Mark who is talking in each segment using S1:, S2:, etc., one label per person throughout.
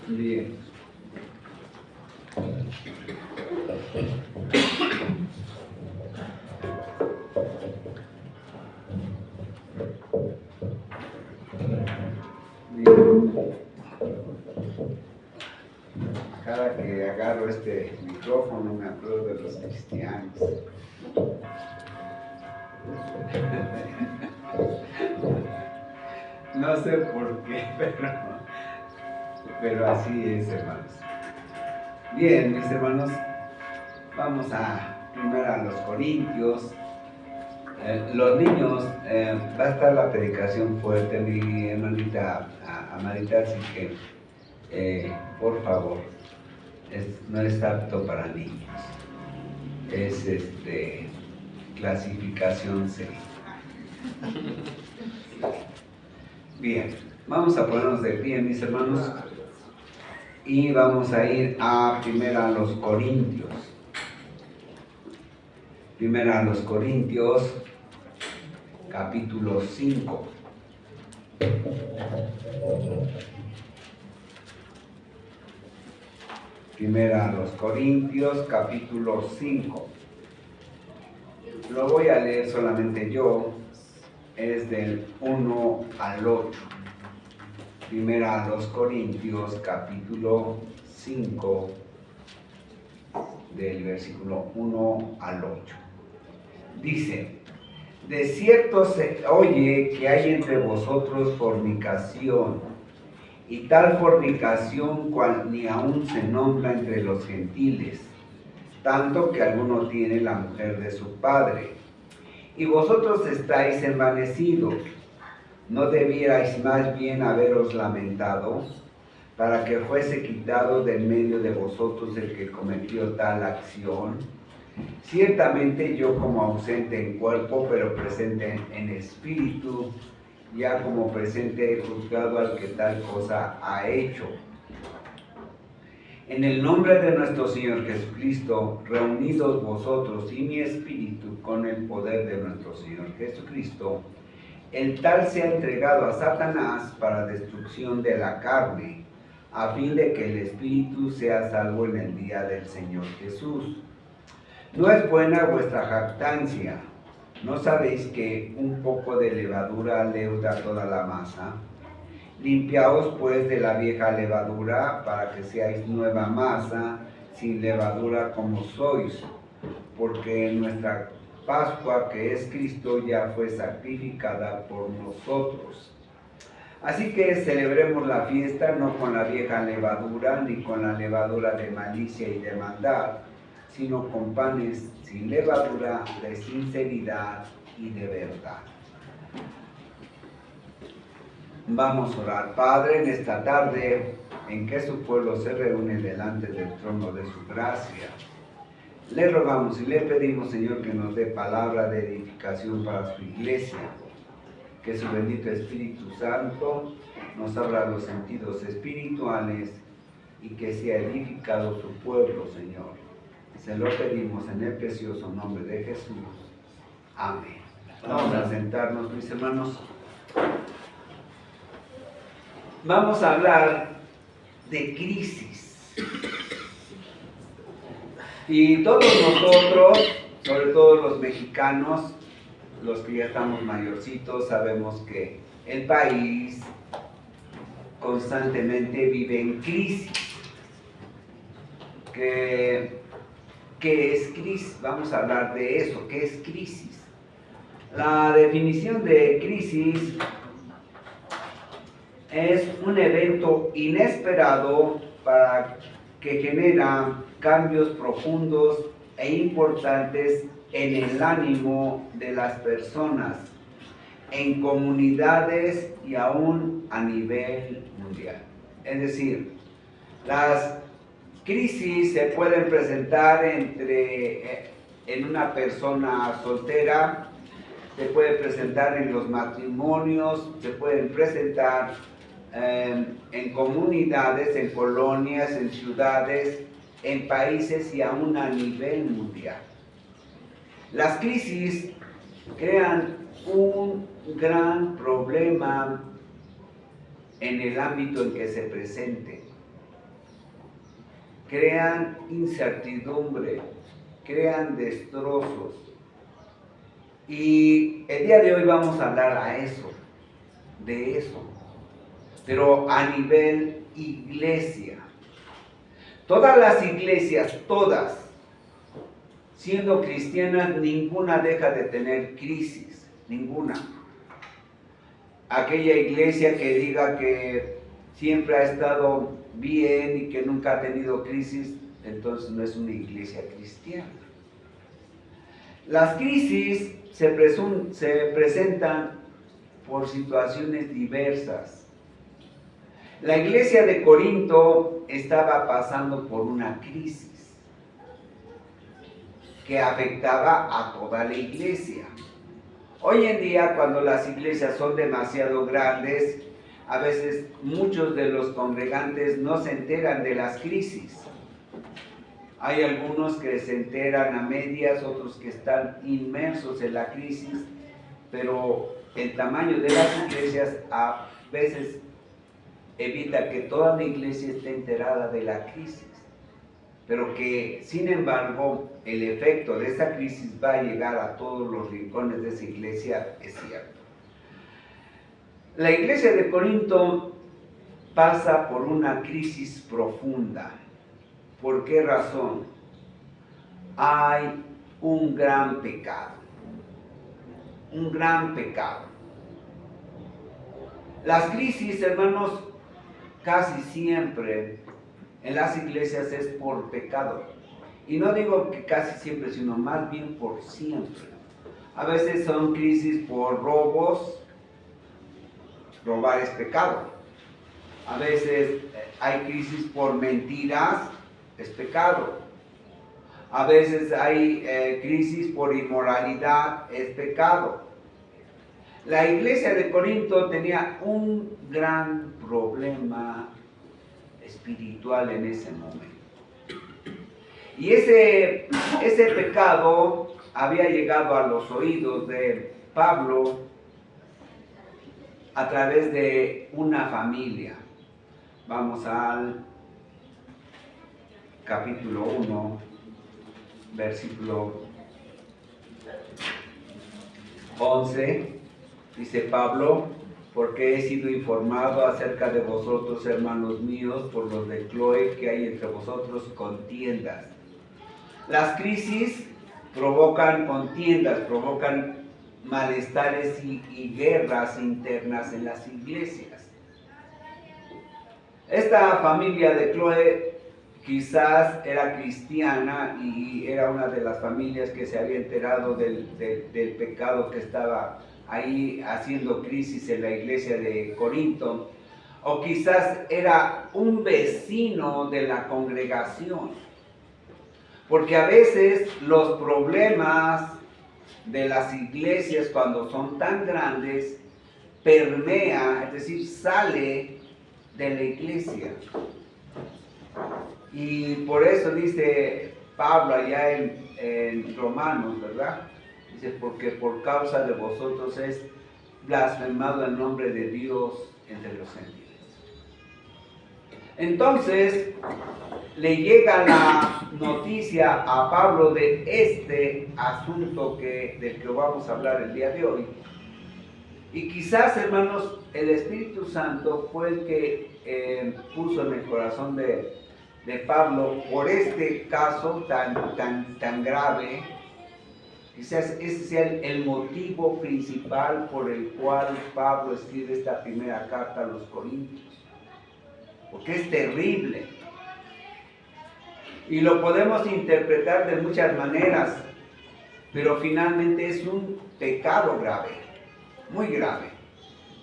S1: Bien. Cada que agarro este micrófono me acuerdo de los cristianos. No sé por qué, pero así es, hermanos. Bien, mis hermanos, vamos primero a los Corintios. Los niños, va a estar la predicación fuerte, mi hermanita Amarita, así que, por favor, no es apto para niños. Es clasificación C. Bien, vamos a ponernos de pie, mis hermanos, y vamos a ir primero a los Corintios. Primero a los Corintios, capítulo 5. Primero a los Corintios, capítulo 5. Lo voy a leer solamente yo, es del 1 al 8. Primero a los Corintios, capítulo 5, del versículo 1 al 8. Dice: de cierto se oye que hay entre vosotros fornicación, y tal fornicación cual ni aun se nombra entre los gentiles, tanto que alguno tiene la mujer de su padre. Y vosotros estáis envanecidos. ¿No debierais más bien haberos lamentado, para que fuese quitado del medio de vosotros el que cometió tal acción? Ciertamente yo, como ausente en cuerpo, pero presente en espíritu, ya como presente he juzgado al que tal cosa ha hecho. En el nombre de nuestro Señor Jesucristo, reunidos vosotros y mi espíritu con el poder de nuestro Señor Jesucristo, el tal sea entregado a Satanás para destrucción de la carne, a fin de que el espíritu sea salvo en el día del Señor Jesús. No es buena vuestra jactancia. ¿No sabéis que un poco de levadura leuda toda la masa? Limpiaos pues de la vieja levadura, para que seáis nueva masa, sin levadura como sois, porque nuestra Pascua, que es Cristo, ya fue sacrificada por nosotros. Así que celebremos la fiesta no con la vieja levadura, ni con la levadura de malicia y de maldad, sino con panes sin levadura, de sinceridad y de verdad. Vamos a orar. Padre, en esta tarde en que su pueblo se reúne delante del trono de su gracia, le rogamos y le pedimos, Señor, que nos dé palabra de edificación para su iglesia, que su bendito Espíritu Santo nos abra los sentidos espirituales y que sea edificado su pueblo, Señor. Se lo pedimos en el precioso nombre de Jesús. Amén. Vamos a sentarnos, mis hermanos. Vamos a hablar de crisis. Y todos nosotros, sobre todo los mexicanos, los que ya estamos mayorcitos, sabemos que el país constantemente vive en crisis. ¿Qué es crisis? Vamos a hablar de eso. ¿Qué es crisis? La definición de crisis es un evento inesperado que genera cambios profundos e importantes en el ánimo de las personas, en comunidades y aún a nivel mundial. Es decir, las crisis se pueden presentar en una persona soltera, se puede presentar en los matrimonios, se pueden presentar en comunidades, en colonias, en ciudades, en países y aún a nivel mundial. Las crisis crean un gran problema en el ámbito en que se presenten. crean incertidumbre, crean destrozos. Y el día de hoy vamos a hablar de eso, pero a nivel iglesia. Todas las iglesias, todas, siendo cristianas, ninguna deja de tener crisis, ninguna. Aquella iglesia que diga que siempre ha estado bien y que nunca ha tenido crisis, entonces no es una iglesia cristiana. Las crisis se presentan por situaciones diversas. La iglesia de Corinto estaba pasando por una crisis que afectaba a toda la iglesia. Hoy en día, cuando las iglesias son demasiado grandes, a veces muchos de los congregantes no se enteran de las crisis. Hay algunos que se enteran a medias, otros que están inmersos en la crisis, pero el tamaño de las iglesias a veces evita que toda la iglesia esté enterada de la crisis, pero que sin embargo el efecto de esa crisis va a llegar a todos los rincones de esa iglesia, es cierto. La iglesia de Corinto pasa por una crisis profunda. ¿Por qué razón? Hay un gran pecado. Un gran pecado. Las crisis, hermanos, casi siempre en las iglesias es por pecado. Y no digo que casi siempre, sino más bien por siempre. A veces son crisis por robos. Robar es pecado. A veces hay crisis por mentiras, es pecado. A veces hay crisis por inmoralidad, es pecado. La iglesia de Corinto tenía un gran problema espiritual en ese momento. Y ese pecado había llegado a los oídos de Pablo a través de una familia. Vamos al capítulo 1, versículo 11. Dice Pablo: porque he sido informado acerca de vosotros, hermanos míos, por los de Cloé, que hay entre vosotros contiendas. Las crisis provocan contiendas, provocan malestares y guerras internas en las iglesias. Esta familia de Cloé quizás era cristiana y era una de las familias que se había enterado del pecado que estaba ahí haciendo crisis en la iglesia de Corinto, o quizás era un vecino de la congregación, porque a veces los problemas de las iglesias, cuando son tan grandes, permea, es decir, sale de la iglesia. Y por eso dice Pablo allá en Romanos, ¿verdad? Dice: porque por causa de vosotros es blasfemado el nombre de Dios entre los gentiles. Entonces le llega la noticia a Pablo de este asunto del que vamos a hablar el día de hoy. Y quizás, hermanos, el Espíritu Santo fue el que puso en el corazón de Pablo por este caso tan grave. Quizás ese sea el motivo principal por el cual Pablo escribe esta primera carta a los Corintios, porque es terrible. Y lo podemos interpretar de muchas maneras, pero finalmente es un pecado grave, muy grave,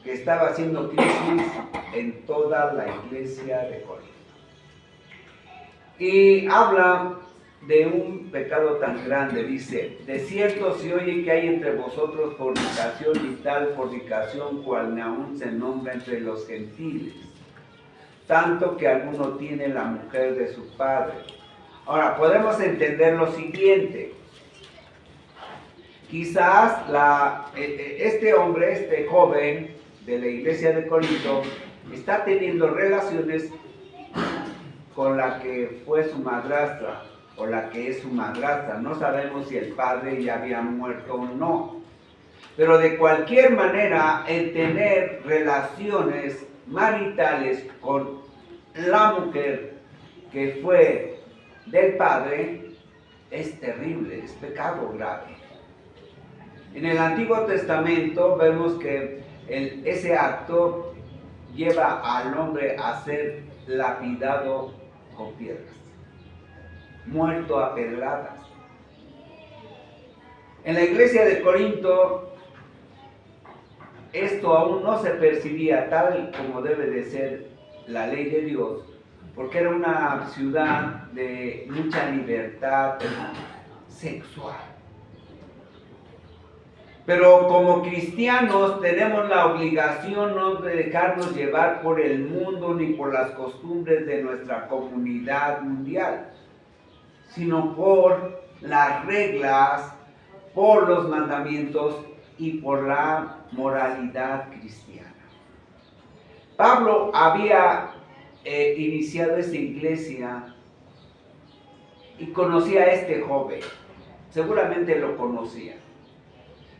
S1: que estaba haciendo crisis en toda la iglesia de Corinto. Y habla de un pecado tan grande, dice: de cierto se oye que hay entre vosotros fornicación, y tal fornicación cual ni aún se nombra entre los gentiles, tanto que alguno tiene la mujer de su padre. Ahora, podemos entender lo siguiente. Quizás este hombre, este joven de la iglesia de Corinto, está teniendo relaciones con la que fue su madrastra o la que es su madrastra. No sabemos si el padre ya había muerto o no. Pero de cualquier manera, el tener relaciones maritales con la mujer que fue del padre es terrible, es pecado grave. En el Antiguo Testamento vemos que ese acto lleva al hombre a ser lapidado con piedras, muerto a pedradas. En la iglesia de Corinto esto aún no se percibía tal como debe de ser la ley de Dios, porque era una ciudad de mucha libertad sexual. Pero como cristianos tenemos la obligación no de dejarnos llevar por el mundo ni por las costumbres de nuestra comunidad mundial, sino por las reglas, por los mandamientos y por la moralidad cristiana. Pablo había iniciado esta iglesia y conocía a este joven. Seguramente lo conocía.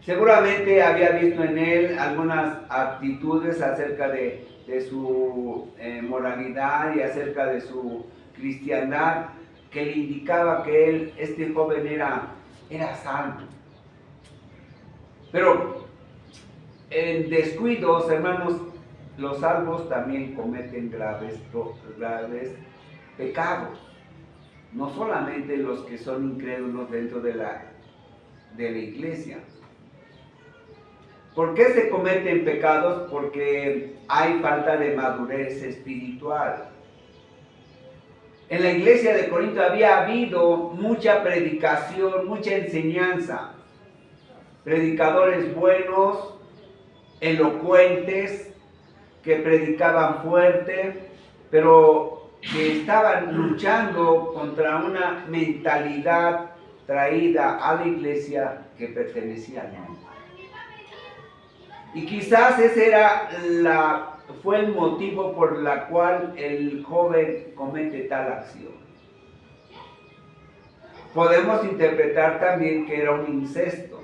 S1: Seguramente había visto en él algunas actitudes acerca de su moralidad y acerca de su cristiandad que le indicaba que este joven era salvo. Pero en descuidos, hermanos, los salvos también cometen graves pecados. No solamente los que son incrédulos dentro de la iglesia. ¿Por qué se cometen pecados? Porque hay falta de madurez espiritual. En la iglesia de Corinto había habido mucha predicación, mucha enseñanza. Predicadores buenos, elocuentes, que predicaban fuerte, pero que estaban luchando contra una mentalidad traída a la iglesia que pertenecía al mundo. Y quizás ese fue el motivo por el cual el joven comete tal acción. Podemos interpretar también que era un incesto.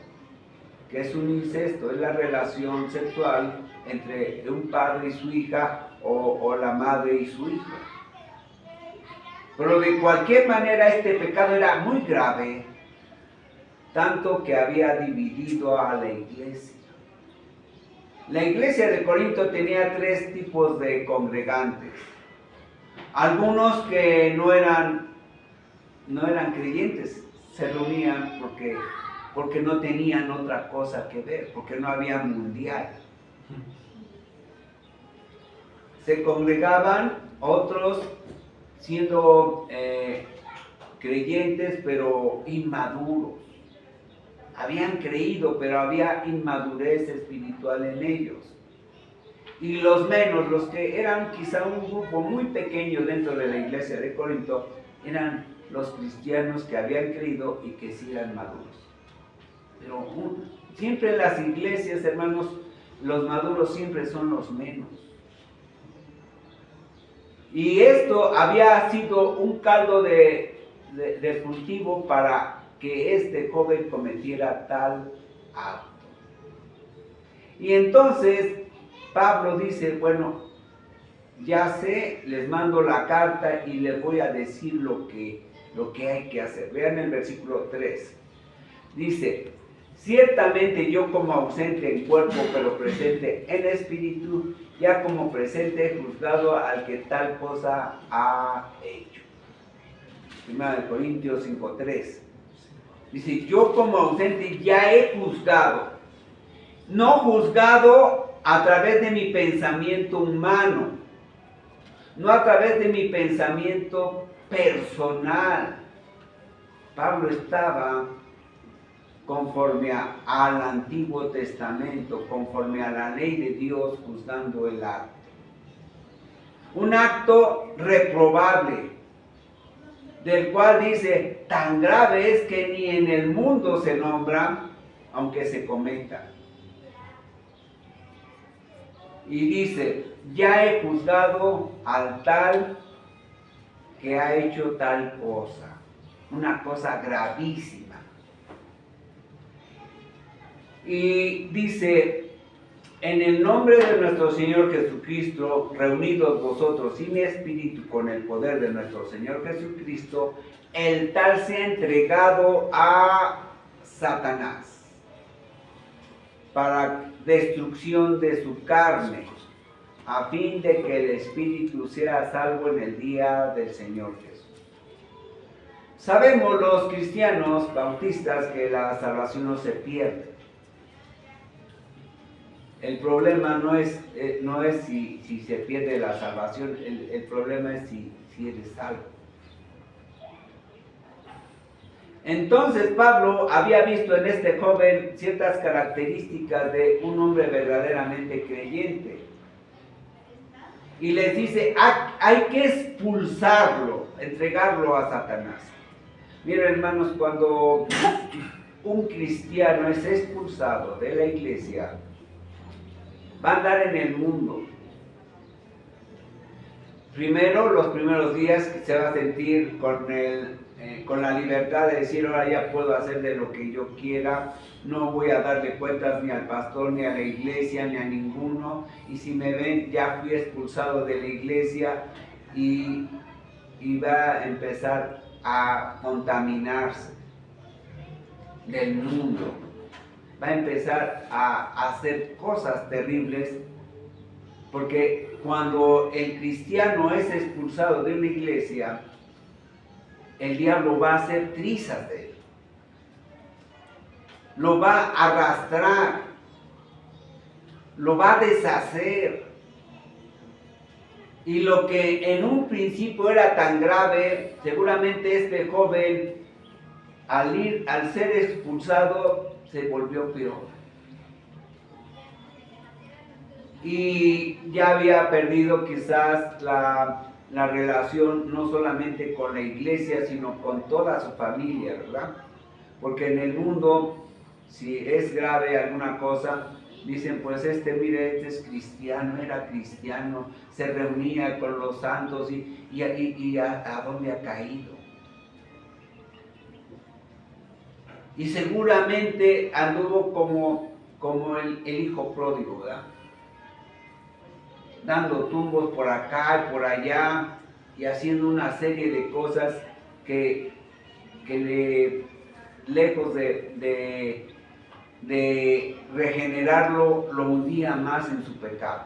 S1: ¿Qué es un incesto? Es la relación sexual entre un padre y su hija o la madre y su hijo. Pero de cualquier manera este pecado era muy grave, tanto que había dividido a la iglesia. La iglesia de Corinto tenía 3 tipos de congregantes. Algunos que no eran creyentes, se reunían porque no tenían otra cosa que ver, porque no había mundial. Se congregaban otros siendo creyentes pero inmaduros. Habían creído, pero había inmadurez espiritual en ellos. Y los menos, los que eran quizá un grupo muy pequeño dentro de la iglesia de Corinto, eran los cristianos que habían creído y que sí eran maduros. Pero siempre en las iglesias, hermanos, los maduros siempre son los menos. Y esto había sido un caldo de cultivo para que este joven cometiera tal acto. Y entonces Pablo dice, bueno, ya sé, les mando la carta y les voy a decir lo que hay que hacer. Vean el versículo 3. Dice, ciertamente yo como ausente en cuerpo, pero presente en espíritu, ya como presente he juzgado al que tal cosa ha hecho. 1 Corintios 5:3. Dice, yo como ausente ya he juzgado. No juzgado a través de mi pensamiento humano, no a través de mi pensamiento personal. Pablo estaba conforme al Antiguo Testamento, conforme a la ley de Dios, juzgando el acto. Un acto reprobable, del cual dice, tan grave es que ni en el mundo se nombra, aunque se cometa. Y dice, ya he juzgado al tal que ha hecho tal cosa, una cosa gravísima. Y dice, en el nombre de nuestro Señor Jesucristo, reunidos vosotros y mi espíritu con el poder de nuestro Señor Jesucristo, el tal se ha entregado a Satanás para destrucción de su carne, a fin de que el espíritu sea salvo en el día del Señor Jesús. Sabemos los cristianos bautistas que la salvación no se pierde. El problema no es si se pierde la salvación, el problema es si eres salvo. Entonces Pablo había visto en este joven ciertas características de un hombre verdaderamente creyente. Y les dice, hay que expulsarlo, entregarlo a Satanás. Miren, hermanos, cuando un cristiano es expulsado de la iglesia, va a andar en el mundo. Primero, los primeros días se va a sentir con la libertad de decir, ahora ya puedo hacer de lo que yo quiera, no voy a darle cuentas ni al pastor, ni a la iglesia, ni a ninguno, y si me ven, ya fui expulsado de la iglesia, y va a empezar a contaminarse del mundo. Va a empezar a hacer cosas terribles, porque cuando el cristiano es expulsado de una iglesia, el diablo va a hacer trizas de él, lo va a arrastrar, lo va a deshacer, y lo que en un principio era tan grave, seguramente este joven al ser expulsado se volvió peor. Y ya había perdido quizás la relación no solamente con la iglesia, sino con toda su familia, ¿verdad? Porque en el mundo, si es grave alguna cosa, dicen, pues mire, este es cristiano, era cristiano, se reunía con los santos y a dónde ha caído. Y seguramente anduvo como el hijo pródigo, ¿verdad? Dando tumbos por acá y por allá y haciendo una serie de cosas que lejos de regenerarlo, lo hundía más en su pecado.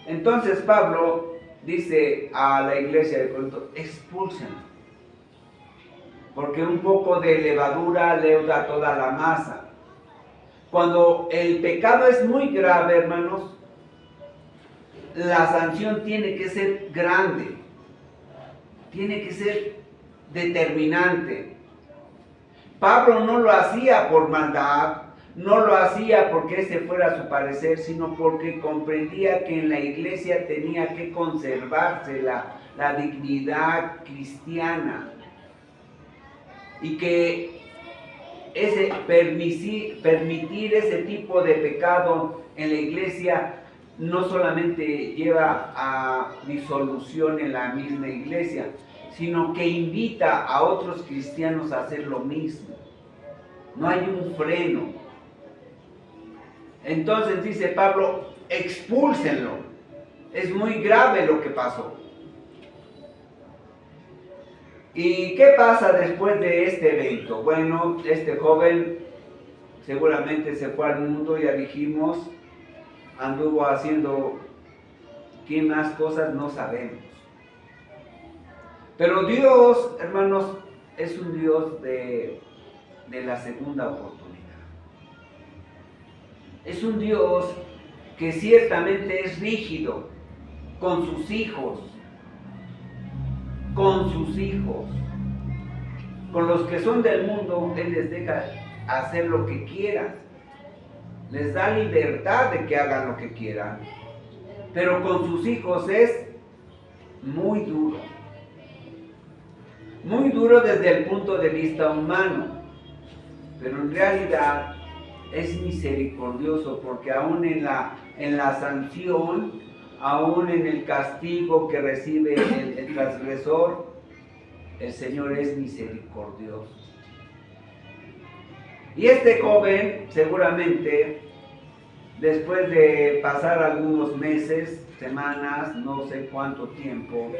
S1: Entonces Pablo dice a la iglesia de Corinto, expúlsenlo, porque un poco de levadura leuda toda la masa. Cuando el pecado es muy grave, hermanos, la sanción tiene que ser grande, tiene que ser determinante. Pablo no lo hacía por maldad, no lo hacía porque ese fuera su parecer, sino porque comprendía que en la iglesia tenía que conservarse la dignidad cristiana, y que permitir ese tipo de pecado en la iglesia no solamente lleva a disolución en la misma iglesia, sino que invita a otros cristianos a hacer lo mismo. No hay un freno. Entonces dice Pablo, expúlsenlo. Es muy grave lo que pasó. ¿Y qué pasa después de este evento? Bueno, este joven seguramente se fue al mundo, ya dijimos, anduvo haciendo qué más cosas no sabemos. Pero Dios, hermanos, es un Dios de la segunda oportunidad. Es un Dios que ciertamente es rígido con sus hijos. Con los que son del mundo, Él les deja hacer lo que quieran. Les da libertad de que hagan lo que quieran. Pero con sus hijos es muy duro. Muy duro desde el punto de vista humano. Pero en realidad es misericordioso, porque aún en la sanción, aún en el castigo que recibe el transgresor, el Señor es misericordioso. Y este joven, seguramente, después de pasar algunos meses, semanas, no sé cuánto tiempo,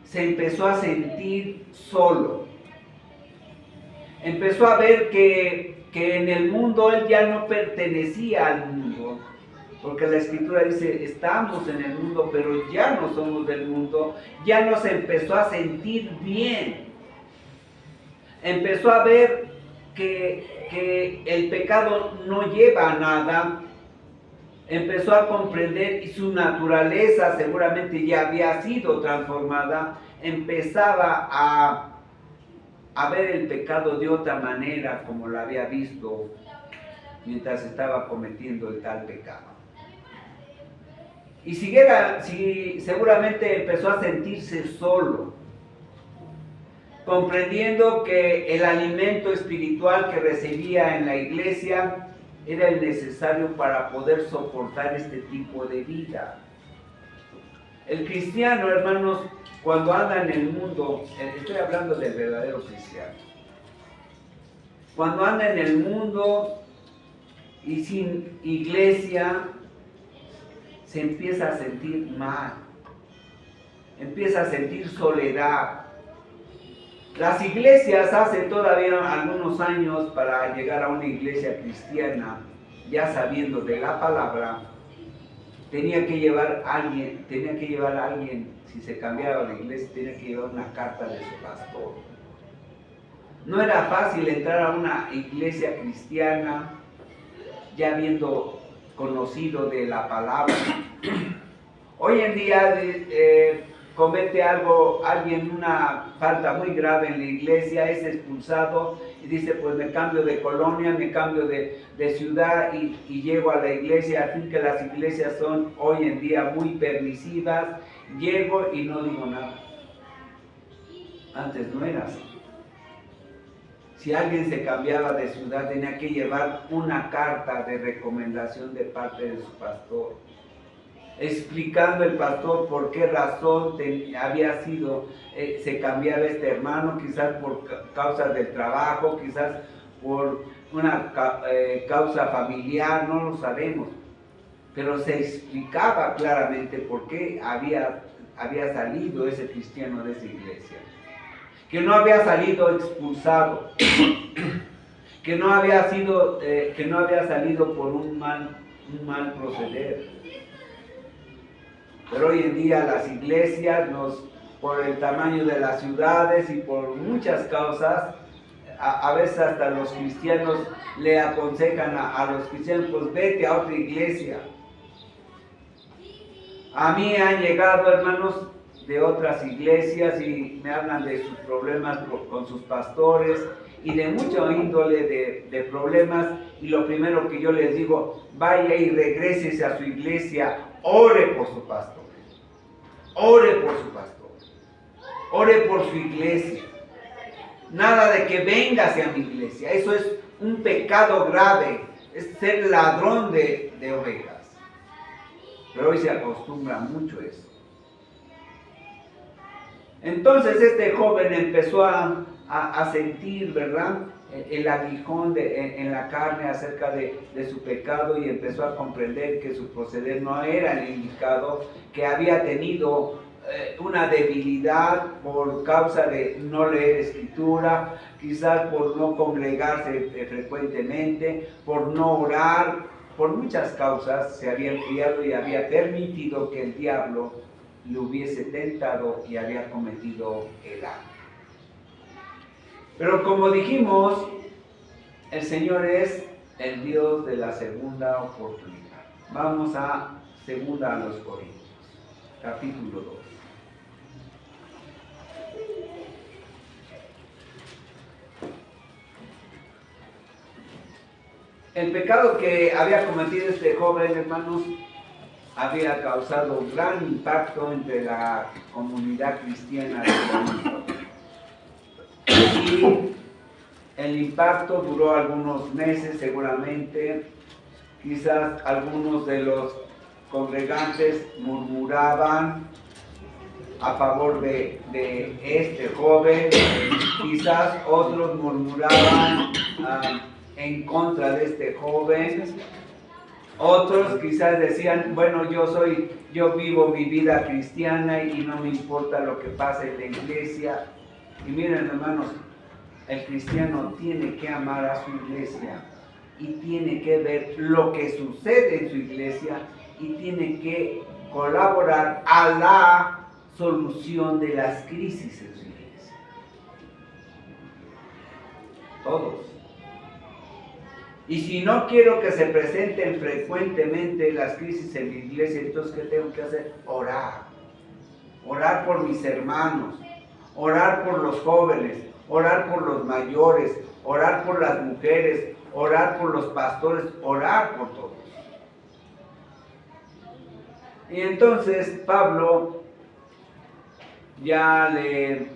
S1: se empezó a sentir solo. Empezó a ver que en el mundo él ya no pertenecía al mundo, porque la Escritura dice, estamos en el mundo, pero ya no somos del mundo. Ya no se empezó a sentir bien. Empezó a ver que el pecado no lleva a nada. Empezó a comprender y su naturaleza seguramente ya había sido transformada. Empezaba a ver el pecado de otra manera como lo había visto mientras estaba cometiendo el tal pecado. Y seguramente empezó a sentirse solo, comprendiendo que el alimento espiritual que recibía en la iglesia era el necesario para poder soportar este tipo de vida. El cristiano, hermanos, cuando anda en el mundo, estoy hablando del verdadero cristiano, cuando anda en el mundo y sin iglesia, se empieza a sentir mal, empieza a sentir soledad. Las iglesias hace todavía algunos años, para llegar a una iglesia cristiana, ya sabiendo de la palabra, tenía que llevar a alguien, si se cambiaba la iglesia, tenía que llevar una carta de su pastor. No era fácil entrar a una iglesia cristiana ya habiendo conocido de la palabra. Hoy en día comete alguien una falta muy grave en la iglesia, es expulsado y dice, pues me cambio de colonia, me cambio de ciudad y llego a la iglesia. Al fin que las iglesias son hoy en día muy permisivas, llego y no digo nada. Antes no era así. Si alguien se cambiaba de ciudad, tenía que llevar una carta de recomendación de parte de su pastor, explicando el pastor por qué razón se cambiaba este hermano, quizás por causa del trabajo, quizás por una causa familiar, no lo sabemos, pero se explicaba claramente por qué había salido ese cristiano de esa iglesia, que no había salido expulsado, que no había salido por un mal proceder. Pero hoy en día las iglesias, por el tamaño de las ciudades y por muchas causas, a veces hasta los cristianos le aconsejan a los cristianos, pues vete a otra iglesia. A mí han llegado hermanos de otras iglesias y me hablan de sus problemas con sus pastores y de mucha índole de problemas, y lo primero que yo les digo, vaya y regrese a su iglesia, ore por su pastor, ore por su pastor, ore por su iglesia. Nada de que venga hacia mi iglesia, eso es un pecado grave, es ser ladrón de ovejas. Pero hoy se acostumbra mucho eso. Entonces este joven empezó a sentir, ¿verdad?, el aguijón en la carne acerca de su pecado, y empezó a comprender que su proceder no era el indicado, que había tenido una debilidad por causa de no leer escritura, quizás por no congregarse frecuentemente, por no orar, por muchas causas se había enfriado y había permitido que el diablo le hubiese tentado y había cometido el acto. Pero como dijimos, el Señor es el Dios de la segunda oportunidad. Vamos a 2 Corintios, capítulo 2. El pecado que había cometido este joven, hermanos, había causado un gran impacto entre la comunidad cristiana de Corinto. Y el impacto duró algunos meses seguramente. Quizás algunos de los congregantes murmuraban a favor de este joven, quizás otros murmuraban en contra de este joven, otros quizás decían, bueno, yo vivo mi vida cristiana y no me importa lo que pase en la iglesia. Y miren, hermanos, el cristiano tiene que amar a su iglesia y tiene que ver lo que sucede en su iglesia y tiene que colaborar a la solución de las crisis en su iglesia. Todos. Y si no quiero que se presenten frecuentemente las crisis en mi iglesia, entonces ¿qué tengo que hacer? Orar. Orar por mis hermanos, orar por los jóvenes, orar por los mayores, orar por las mujeres, orar por los pastores, orar por todos. Y entonces Pablo ya le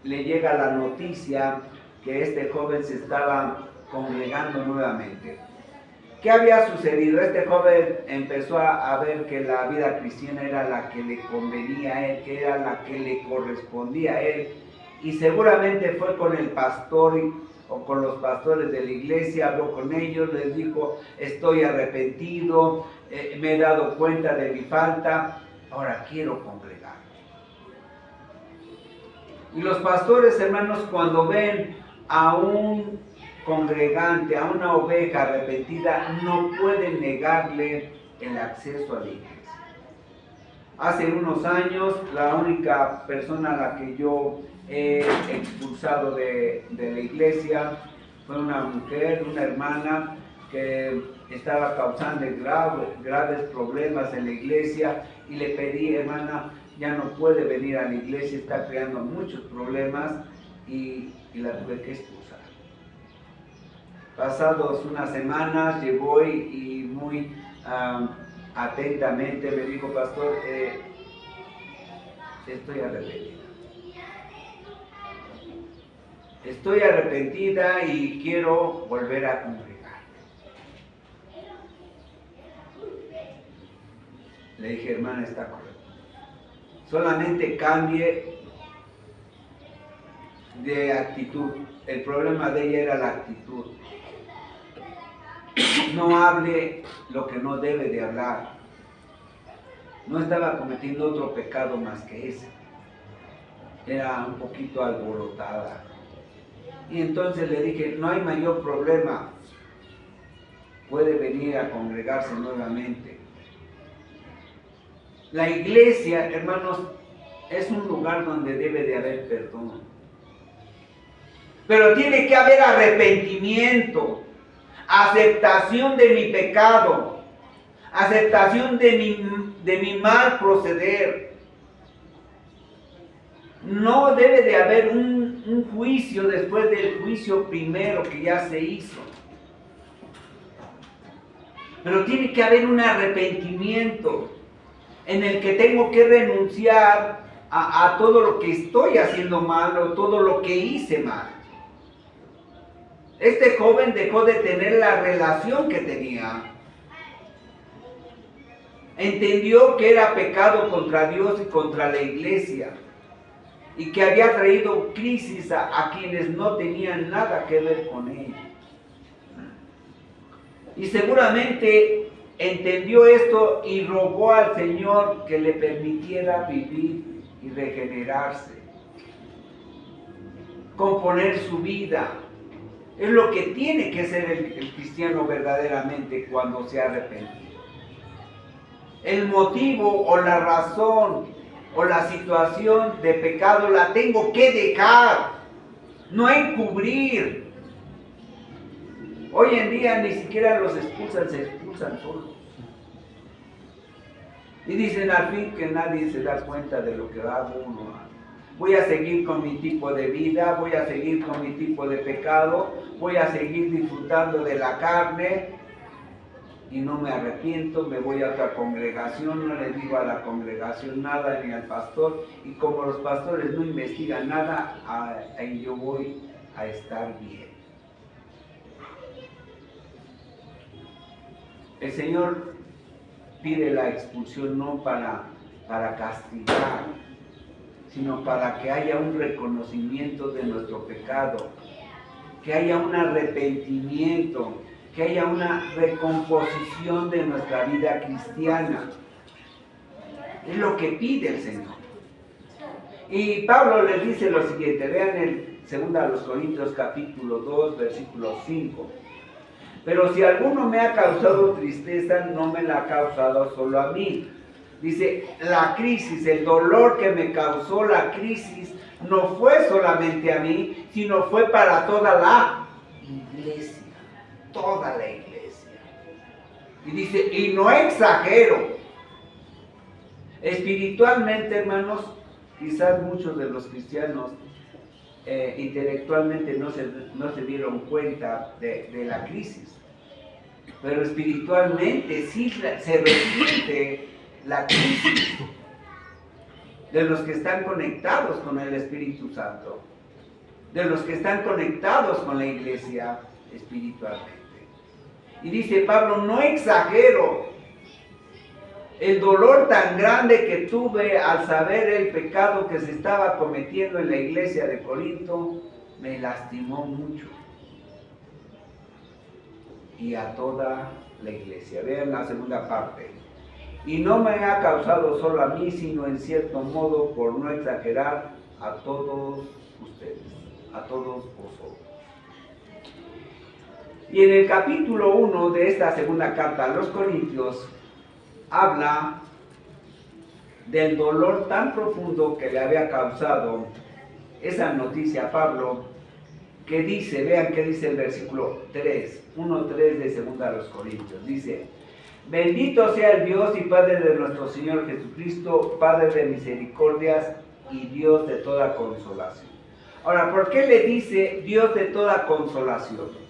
S1: llega la noticia que este joven se estaba congregando nuevamente. ¿Qué había sucedido? Este joven empezó a ver que la vida cristiana era la que le convenía a él, que era la que le correspondía a él, y seguramente fue con el pastor o con los pastores de la iglesia, habló con ellos, les dijo, estoy arrepentido, me he dado cuenta de mi falta, ahora quiero congregar. Y los pastores, hermanos, cuando ven a un congregante, a una oveja arrepentida, no pueden negarle el acceso a la iglesia. Hace unos años, la única persona a la que yo he expulsado de la iglesia fue una mujer, una hermana, que estaba causando graves problemas en la iglesia, y le pedí, hermana, ya no puede venir a la iglesia, está creando muchos problemas, y la tuve que expulsar. Pasados unas semanas llegó y muy atentamente me dijo, pastor, estoy arrepentida. Estoy arrepentida y quiero volver a congregar. Le dije, hermana, está correcto. Solamente cambie de actitud. El problema de ella era la actitud. No hable lo que no debe de hablar. No estaba cometiendo otro pecado más que ese. Era un poquito alborotada. Y entonces le dije, no hay mayor problema. Puede venir a congregarse nuevamente. La iglesia, hermanos, es un lugar donde debe de haber perdón. Pero tiene que haber arrepentimiento, aceptación de mi pecado, aceptación de mi mal proceder. No debe de haber un juicio después del juicio primero que ya se hizo. Pero tiene que haber un arrepentimiento en el que tengo que renunciar a todo lo que estoy haciendo mal o todo lo que hice mal. Este joven dejó de tener la relación que tenía. Entendió que era pecado contra Dios y contra la iglesia, y que había traído crisis a quienes no tenían nada que ver con él. Y seguramente entendió esto y rogó al Señor que le permitiera vivir y regenerarse, componer su vida. Es lo que tiene que ser el cristiano verdaderamente cuando se arrepiente. El motivo o la razón o la situación de pecado la tengo que dejar, no encubrir. Hoy en día ni siquiera los expulsan, se expulsan solos. Y dicen al fin que nadie se da cuenta de lo que hago uno. Voy a seguir con mi tipo de vida, voy a seguir con mi tipo de pecado, voy a seguir disfrutando de la carne y no me arrepiento, me voy a otra congregación, no le digo a la congregación nada ni al pastor, y como los pastores no investigan nada, ahí yo voy a estar bien. El Señor pide la expulsión no para castigar, sino para que haya un reconocimiento de nuestro pecado, que haya un arrepentimiento, que haya una recomposición de nuestra vida cristiana. Es lo que pide el Señor. Y Pablo les dice lo siguiente, vean el 2 Corintios capítulo 2, versículo 5. Pero si alguno me ha causado tristeza, no me la ha causado solo a mí. Dice, la crisis, el dolor que me causó la crisis, no fue solamente a mí, sino fue para toda la iglesia, toda la iglesia. Y dice, y no exagero. Espiritualmente, hermanos, quizás muchos de los cristianos intelectualmente no se dieron cuenta de la crisis, pero espiritualmente sí se resiente la crisis de los que están conectados con el Espíritu Santo, de los que están conectados con la iglesia espiritualmente. Y dice Pablo, no exagero. El dolor tan grande que tuve al saber el pecado que se estaba cometiendo en la iglesia de Corinto, me lastimó mucho. Y a toda la iglesia. Vean la segunda parte. Y no me ha causado solo a mí, sino en cierto modo, por no exagerar, a todos ustedes, a todos vosotros. Y en el capítulo 1 de esta segunda carta a los Corintios, habla del dolor tan profundo que le había causado esa noticia a Pablo, que dice, vean qué dice el versículo 3, 1:3 de 2 Corintios, dice, bendito sea el Dios y Padre de nuestro Señor Jesucristo, Padre de misericordias y Dios de toda consolación. Ahora, ¿por qué le dice Dios de toda consolación?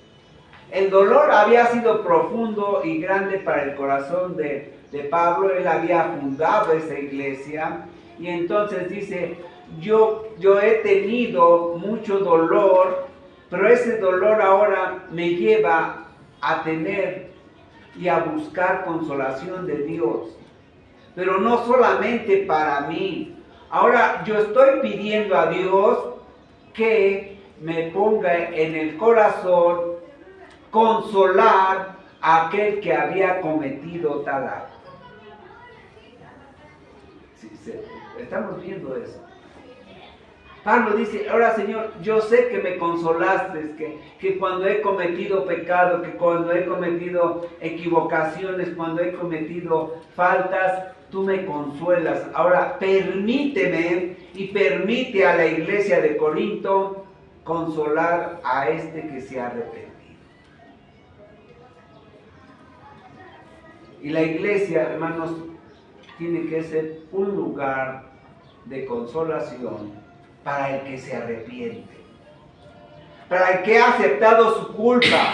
S1: El dolor había sido profundo y grande para el corazón de Pablo. Él había fundado esa iglesia y entonces dice, yo he tenido mucho dolor, pero ese dolor ahora me lleva a tener y a buscar consolación de Dios. Pero no solamente para mí. Ahora yo estoy pidiendo a Dios que me ponga en el corazón consolar a aquel que había cometido tal acto. Sí, estamos viendo eso. Pablo dice, ahora Señor, yo sé que me consolaste, que cuando he cometido pecado, que cuando he cometido equivocaciones, cuando he cometido faltas, tú me consuelas. Ahora permíteme y permite a la iglesia de Corinto consolar a este que se ha arrepentido. Y la iglesia, hermanos, tiene que ser un lugar de consolación para el que se arrepiente, para el que ha aceptado su culpa,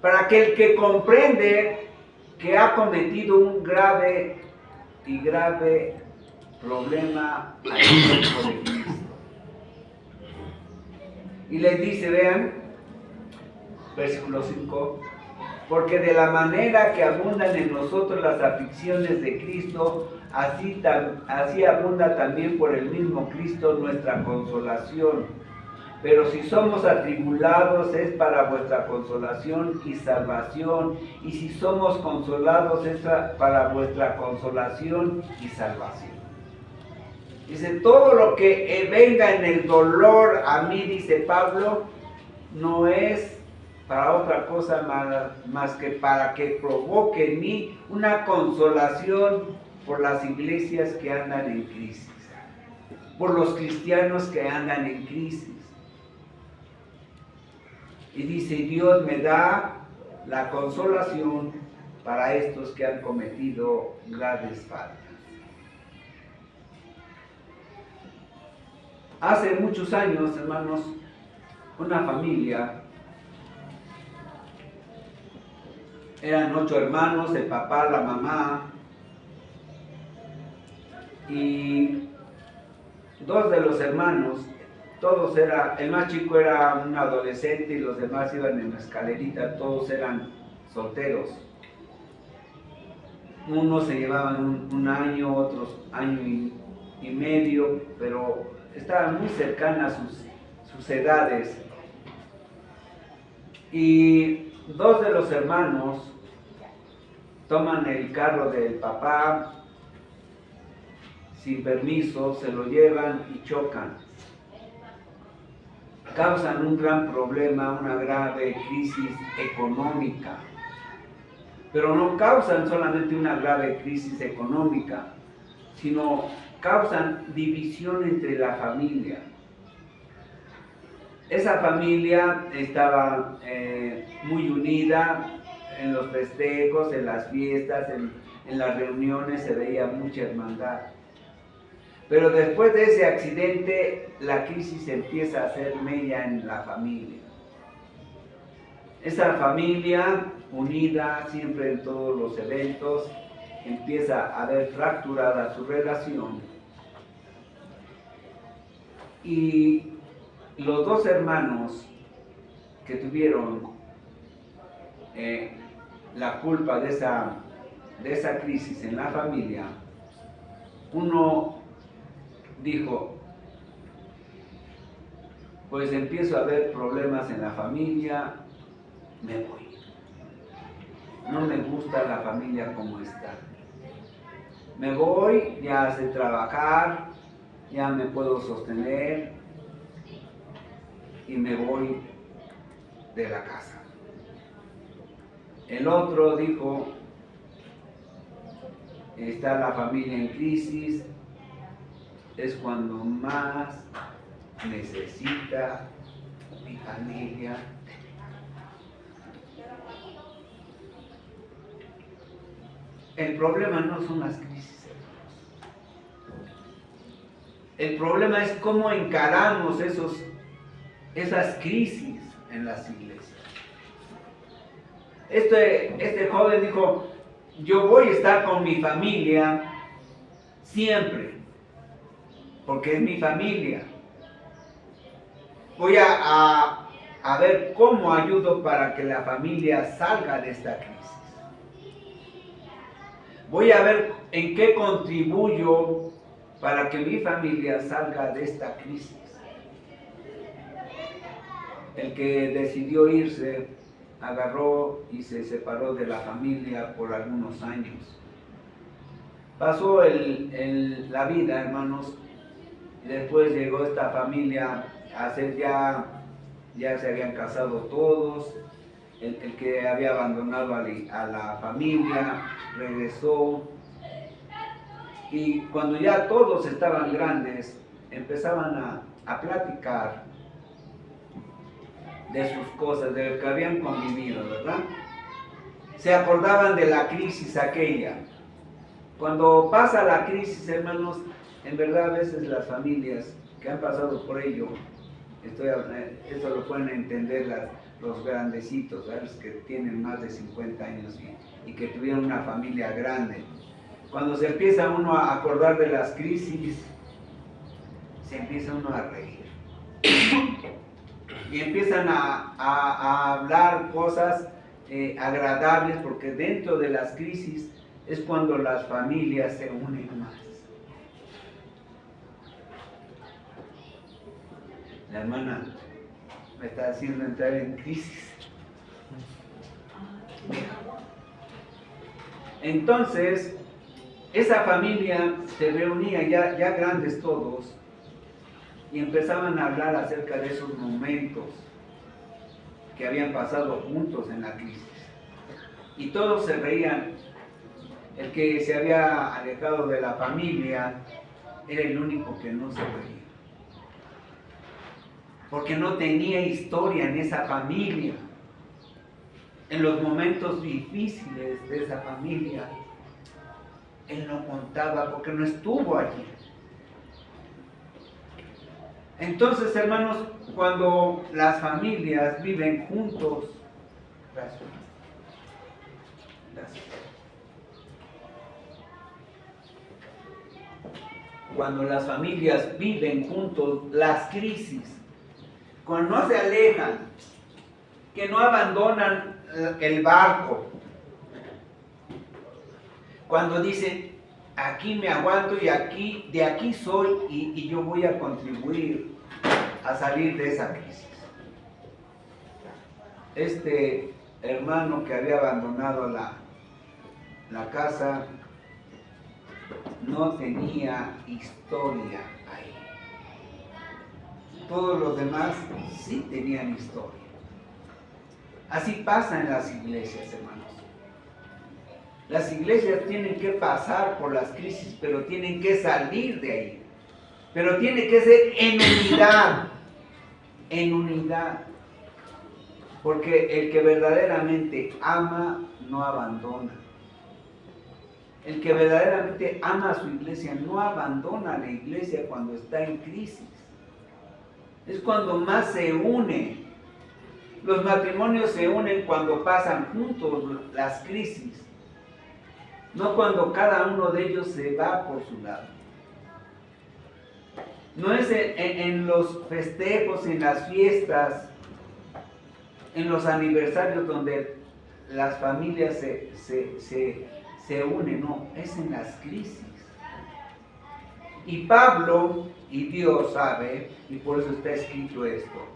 S1: para aquel que comprende que ha cometido un grave problema al cuerpo de Cristo. Y les dice, vean, versículo 5, porque de la manera que abundan en nosotros las aflicciones de Cristo, así abunda también por el mismo Cristo nuestra consolación. Pero si somos atribulados es para vuestra consolación y salvación, y si somos consolados es para vuestra consolación y salvación. Dice, todo lo que venga en el dolor a mí, dice Pablo, no es para otra cosa más que para que provoque en mí una consolación por las iglesias que andan en crisis, por los cristianos que andan en crisis. Y dice, Dios me da la consolación para estos que han cometido graves faltas. Hace muchos años, hermanos, una familia, eran 8 hermanos, el papá, la mamá, y 2 de los hermanos, todos el más chico era un adolescente y los demás iban en la escalerita, todos eran solteros. Unos se llevaban un año, otros año y medio, pero estaban muy cercanas sus edades. Y dos de los hermanos toman el carro del papá sin permiso, se lo llevan y chocan. Causan un gran problema, una grave crisis económica. Pero no causan solamente una grave crisis económica, sino causan división entre la familia. Esa familia estaba muy unida en los festejos, en las fiestas, en las reuniones, se veía mucha hermandad. Pero después de ese accidente, la crisis empieza a hacer mella en la familia. Esa familia, unida siempre en todos los eventos, empieza a ver fracturada su relación. Y los dos hermanos que tuvieron la culpa de esa crisis en la familia, uno dijo, pues empiezo a ver problemas en la familia, me voy. No me gusta la familia como está. Me voy, ya sé trabajar, ya me puedo sostener y me voy de la casa. El otro dijo, está la familia en crisis, es cuando más necesita mi familia. El problema no son las crisis, hermanos. El problema es cómo encaramos esas crisis en las iglesias. Este joven dijo, yo voy a estar con mi familia siempre, porque es mi familia. Voy a ver cómo ayudo para que la familia salga de esta crisis. Voy a ver en qué contribuyo para que mi familia salga de esta crisis. El que decidió irse, agarró y se separó de la familia por algunos años. Pasó la vida, hermanos, y después llegó esta familia a ser ya se habían casado todos. El que había abandonado a la familia regresó, y cuando ya todos estaban grandes empezaban a platicar de sus cosas, de lo que habían convivido, ¿verdad? Se acordaban de la crisis aquella. Cuando pasa la crisis, hermanos, en verdad a veces las familias que han pasado por ello, esto lo pueden entender los grandecitos, ¿verdad? Los que tienen más de 50 años y que tuvieron una familia grande. Cuando se empieza uno a acordar de las crisis, se empieza uno a reír. Y empiezan a hablar cosas agradables, porque dentro de las crisis es cuando las familias se unen más. La hermana me está haciendo entrar en crisis. Entonces, esa familia se reunía ya grandes todos y empezaban a hablar acerca de esos momentos que habían pasado juntos en la crisis. Y todos se reían. El que se había alejado de la familia era el único que no se reía, porque no tenía historia en esa familia. En los momentos difíciles de esa familia, él no contaba porque no estuvo allí. Entonces, hermanos, cuando las familias viven juntos, gracias. Cuando las familias viven juntos las crisis, cuando no se alejan, que no abandonan el barco, cuando dice, aquí me aguanto y de aquí soy y yo voy a contribuir a salir de esa crisis. Este hermano que había abandonado la casa no tenía historia ahí. Todos los demás sí tenían historia. Así pasa en las iglesias, hermanos. Las iglesias tienen que pasar por las crisis, pero tienen que salir de ahí. Pero tiene que ser en unidad. En unidad. Porque el que verdaderamente ama no abandona. El que verdaderamente ama a su iglesia no abandona a la iglesia cuando está en crisis. Es cuando más se une. Los matrimonios se unen cuando pasan juntos las crisis. No cuando cada uno de ellos se va por su lado. No es en los festejos, en las fiestas, en los aniversarios donde las familias se unen, no, es en las crisis. Y Pablo y Dios sabe, y por eso está escrito esto.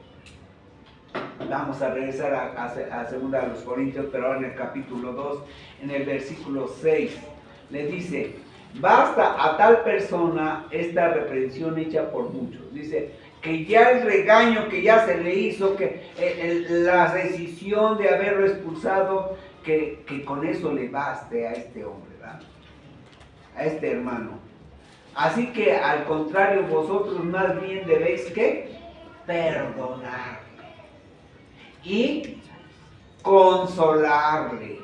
S1: Vamos a regresar a 2 Corintios, pero ahora en el capítulo 2, en el versículo 6, le dice, basta a tal persona esta reprensión hecha por muchos. Dice, que ya el regaño que ya se le hizo, que la decisión de haberlo expulsado, que con eso le baste a este hombre, ¿verdad? A este hermano. Así que al contrario, vosotros más bien debéis ¿qué? Perdonar y consolarle,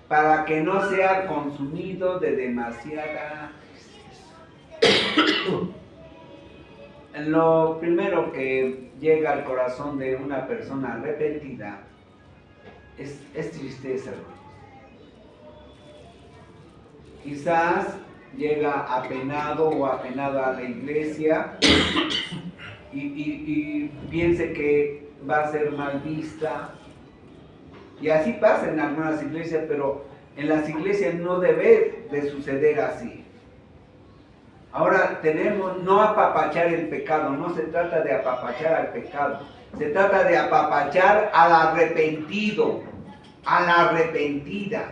S1: para que no sea consumido de demasiada tristeza. Lo primero que llega al corazón de una persona arrepentida es tristeza. Quizás llega apenado o apenada a la iglesia y piense que va a ser mal vista. Y así pasa en algunas iglesias, pero en las iglesias no debe de suceder así. Ahora tenemos no apapachar el pecado, no se trata de apapachar al pecado, se trata de apapachar al arrepentido, a la arrepentida,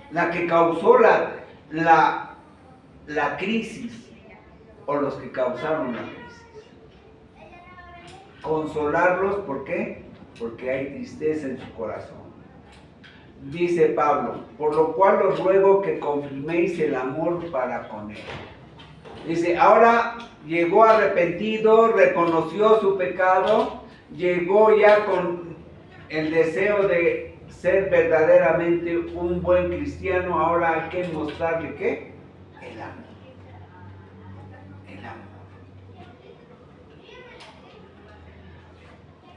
S1: la que causó la crisis o los que causaron la crisis. Consolarlos, ¿por qué? Porque hay tristeza en su corazón. Dice Pablo, por lo cual os ruego que confirméis el amor para con él. Dice, ahora llegó arrepentido, reconoció su pecado, llegó ya con el deseo de ser verdaderamente un buen cristiano. Ahora hay que mostrarle ¿qué? El amor. El amor.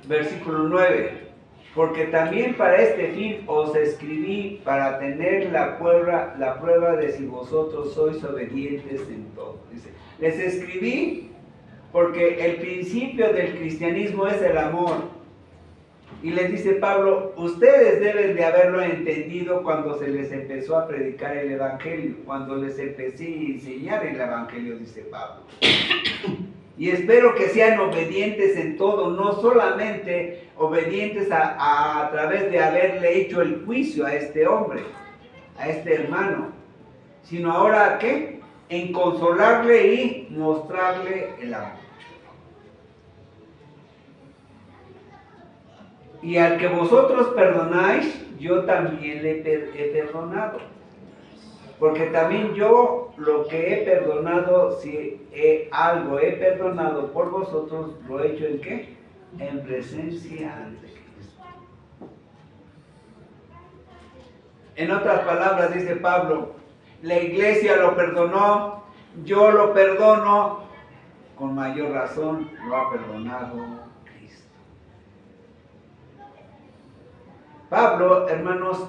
S1: Versículo 9. Porque también para este fin os escribí, para tener la prueba de si vosotros sois obedientes en todo. Dice, les escribí porque el principio del cristianismo es el amor. Y les dice Pablo, ustedes deben de haberlo entendido cuando se les empezó a predicar el evangelio, cuando les empecé a enseñar el evangelio, dice Pablo. Y espero que sean obedientes en todo, no solamente obedientes a través de haberle hecho el juicio a este hombre, a este hermano, sino ahora ¿qué? En consolarle y mostrarle el amor. Y al que vosotros perdonáis, yo también le he perdonado. Porque también yo lo que he perdonado, si algo he perdonado por vosotros, lo he hecho ¿en qué? En presencia ante Cristo. En otras palabras dice Pablo, la iglesia lo perdonó, yo lo perdono, con mayor razón lo ha perdonado Cristo. Pablo, hermanos,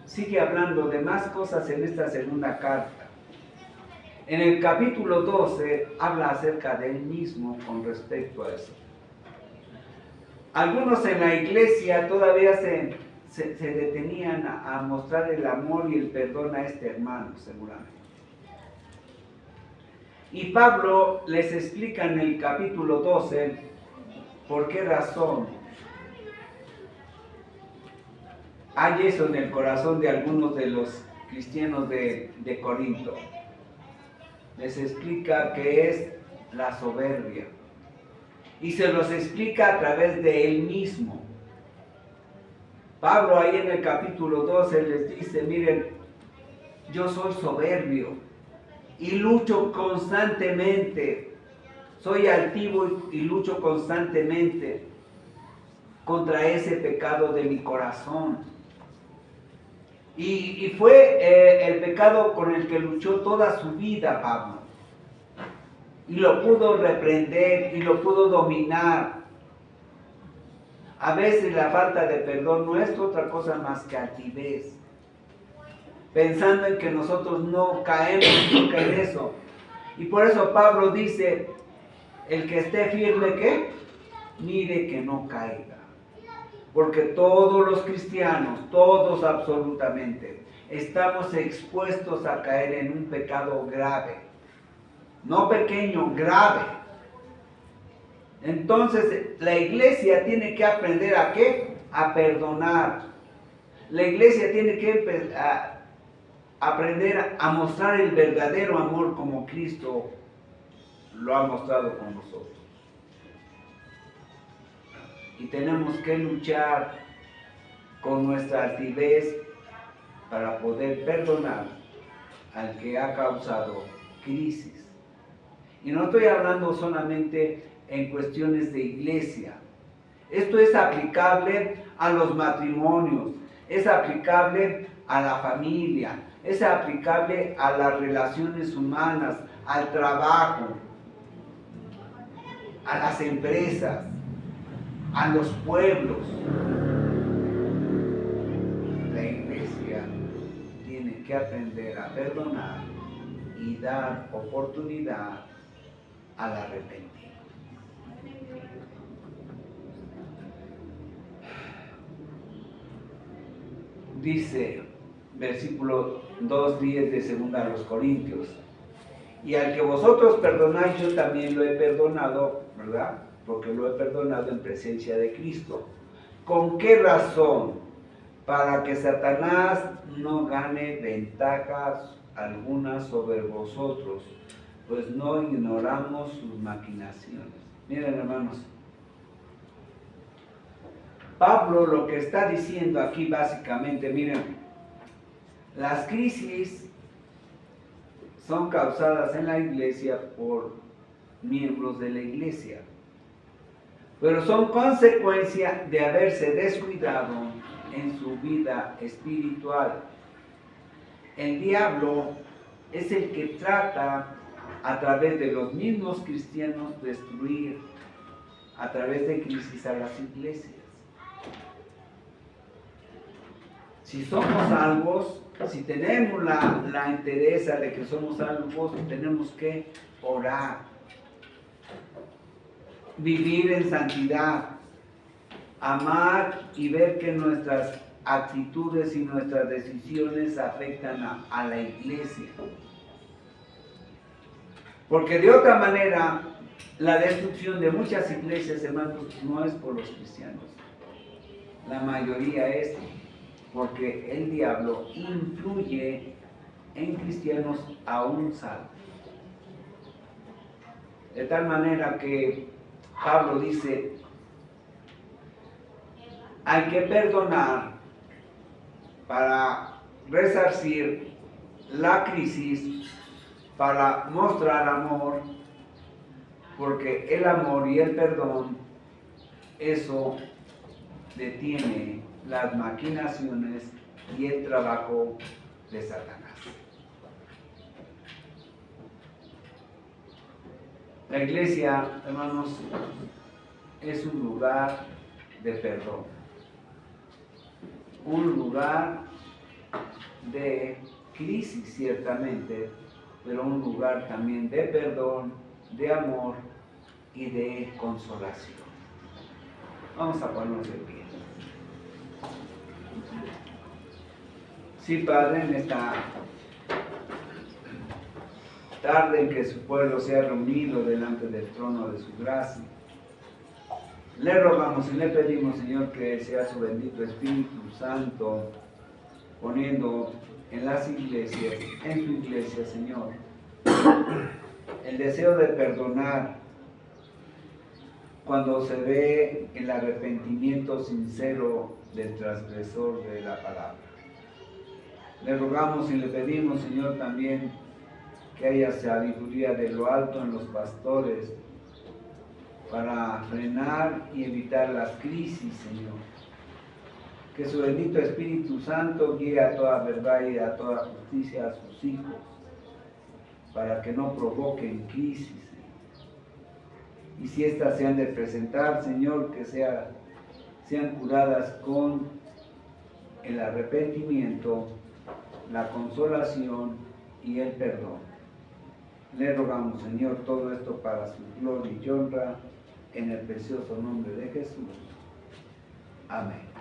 S1: sigue hablando de más cosas en esta segunda carta. En el capítulo 12 habla acerca de él mismo con respecto a eso. Algunos en la iglesia todavía se detenían a mostrar el amor y el perdón a este hermano, seguramente. Y Pablo les explica en el capítulo 12 por qué razón hay eso en el corazón de algunos de los cristianos de Corinto. Les explica que es la soberbia. Y se los explica a través de él mismo. Pablo ahí en el capítulo 12 les dice, miren, yo soy soberbio y lucho constantemente. Soy altivo y lucho constantemente contra ese pecado de mi corazón. Y fue el pecado con el que luchó toda su vida Pablo. Y lo pudo reprender y lo pudo dominar. A veces la falta de perdón no es otra cosa más que altivez. Pensando en que nosotros no caemos nunca en eso. Y por eso Pablo dice, el que esté firme, ¿qué? Mire que no caiga. Porque todos los cristianos, todos absolutamente, estamos expuestos a caer en un pecado grave. No pequeño, grave. Entonces, la iglesia tiene que aprender ¿a qué? A perdonar. La iglesia tiene que aprender a mostrar el verdadero amor como Cristo lo ha mostrado con nosotros. Y tenemos que luchar con nuestra altivez para poder perdonar al que ha causado crisis. Y no estoy hablando solamente en cuestiones de iglesia. Esto es aplicable a los matrimonios, es aplicable a la familia, es aplicable a las relaciones humanas, al trabajo, a las empresas, a los pueblos. La iglesia tiene que aprender a perdonar y dar oportunidad al arrepentimiento. Dice, versículo 2:10 de 2 a los Corintios, y al que vosotros perdonáis, yo también lo he perdonado, ¿verdad? Porque lo he perdonado en presencia de Cristo. ¿Con qué razón? Para que Satanás no gane ventajas algunas sobre vosotros, pues no ignoramos sus maquinaciones. Miren, hermanos, Pablo lo que está diciendo aquí básicamente, miren, las crisis son causadas en la iglesia por miembros de la iglesia, pero son consecuencia de haberse descuidado en su vida espiritual. El diablo es el que trata a través de los mismos cristianos destruir a través de crisis a las iglesias. Si somos salvos, si tenemos la entereza de que somos salvos, tenemos que orar, vivir en santidad, amar y ver que nuestras actitudes y nuestras decisiones afectan a la iglesia. Porque de otra manera, la destrucción de muchas iglesias, hermanos, no es por los cristianos. La mayoría es porque el diablo influye en cristianos aún salvos. De tal manera que Pablo dice, hay que perdonar para resarcir la crisis, para mostrar amor, porque el amor y el perdón, eso detiene las maquinaciones y el trabajo de Satanás. La iglesia, hermanos, es un lugar de perdón, un lugar de crisis ciertamente, pero un lugar también de perdón, de amor y de consolación. Vamos a ponernos de pie. Sí, Padre, en esta tarde en que su pueblo se ha reunido delante del trono de su gracia, le rogamos y le pedimos, Señor, que sea su bendito Espíritu Santo poniendo en las iglesias, en su iglesia, Señor, el deseo de perdonar cuando se ve el arrepentimiento sincero del transgresor de la palabra. Le rogamos y le pedimos, Señor, también que haya sabiduría de lo alto en los pastores para frenar y evitar las crisis, Señor. Que su bendito Espíritu Santo guíe a toda verdad y a toda justicia a sus hijos, para que no provoquen crisis, Señor. Y si éstas se han de presentar, Señor, que sean curadas con el arrepentimiento, la consolación y el perdón. Le rogamos, Señor, todo esto para su gloria y honra, en el precioso nombre de Jesús. Amén.